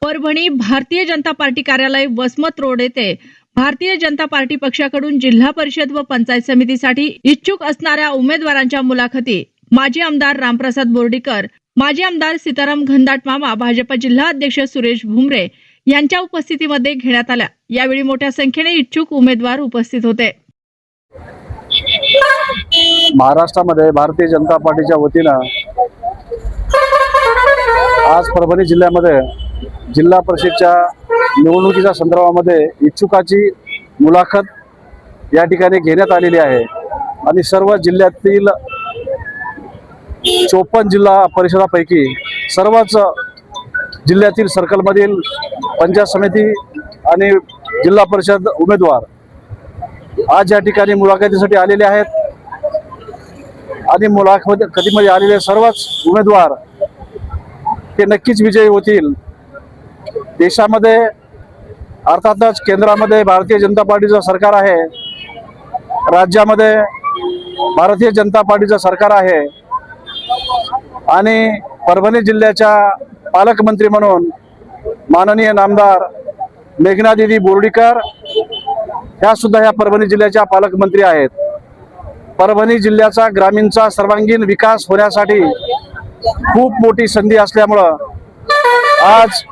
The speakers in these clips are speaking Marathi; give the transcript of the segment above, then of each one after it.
परभणी भारतीय जनता पार्टी कार्यालय वसमत रोड येथे भारतीय जनता पार्टी पक्षाकडून जिल्हा परिषद व पंचायत समितीसाठी इच्छुक असणाऱ्या उमेदवारांच्या मुलाखती माजी आमदार रामप्रसाद बोर्डीकर, माजी आमदार सीताराम घनदाट मामा, भाजप जिल्हा अध्यक्ष सुरेश भुमरे यांच्या उपस्थितीमध्ये घेण्यात आल्या। यावेळी मोठ्या संख्येने इच्छुक उमेदवार उपस्थित होते। महाराष्ट्रामध्ये भारतीय जनता पार्टीच्या वतीनं आज परभणी जिल्ह्यामध्ये जिल्हा परिषदच्या निवडणुकीच्या संदर्भामध्ये इच्छुकाची मुलाखत या ठिकाणी घेण्यात आलेली आहे आणि सर्व जिल्ह्यातील 54 जिल्हा परिषदापैकी सर्वच जिल्ह्यातील सर्कलमधील पंचायत समिती आणि जिल्हा परिषद उमेदवार आज या ठिकाणी मुलाखतीसाठी आलेले आहेत आणि मुलाखतीमध्ये आलेले सर्वच उमेदवार ते नक्कीच विजयी होतील। देशामध्ये अर्थातच केंद्रामध्ये भारतीय जनता पार्टीचं सरकार आहे, राज्यामध्ये भारतीय जनता पार्टीचं सरकार आहे आणि परभणी जिल्ह्याच्या पालकमंत्री म्हणून माननीय नामदार मेघनादिदी बोर्डीकर ह्या सुद्धा ह्या परभणी जिल्ह्याच्या पालकमंत्री आहेत। परभणी जिल्ह्याचा ग्रामीणचा सर्वांगीण विकास होण्यासाठी खूप मोठी संधी असल्यामुळं आज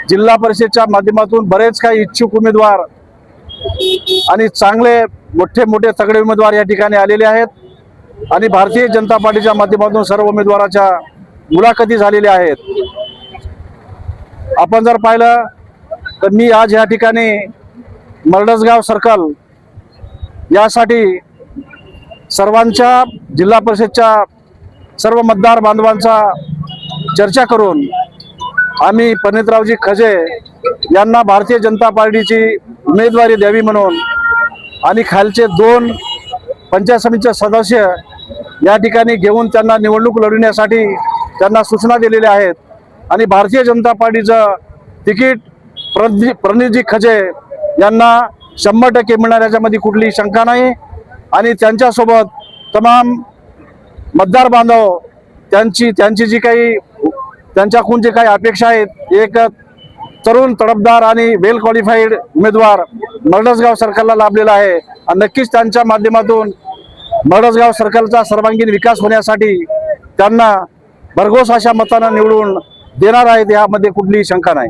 जिल्हा परिषदच्या माध्यमातून बरेच काही इच्छुक उमेदवार आणि चांगले मोठे तगडे उमेदवार या ठिकाणी आलेले आहेत आणि भारतीय जनता पार्टीच्या माध्यमातून सर्व उमेदवाराच्या मुलाखती झालेल्या आहेत। आपण जर पाहिलं तर मी आज या ठिकाणी मरडसगाव सर्कल यासाठी सर्वांच्या जिल्हा परिषदच्या सर्व मतदार बांधवांचा चर्चा करून आम्ही पंडितरावजी खजे यांना भारतीय जनता पार्टीची उमेदवारी द्यावी म्हणून आणि खालचे 2 पंचायत समितीचे सदस्य या ठिकाणी घेऊन त्यांना निवडणूक लढविण्यासाठी त्यांना सूचना दिलेल्या आहेत आणि भारतीय जनता पार्टीचं तिकीट प्रणितजी खजे यांना 100% मिळणार याच्यामध्ये कुठलीही शंका नाही आणि त्यांच्यासोबत तमाम मतदार बांधव त्यांची जी काही त्यांच्याकडून जे काही अपेक्षा आहेत, एक तरुण तडफदार आणि वेल क्वालिफाईड उमेदवार मरडसगाव सर्कलला लाभलेला आहे आणि नक्कीच त्यांच्या माध्यमातून मरडसगाव सर्कलचा सर्वांगीण विकास होण्यासाठी त्यांना भरघोस अशा मतांना निवडून देणार आहेत, यामध्ये कुठलीही शंका नाही।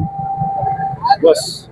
बस।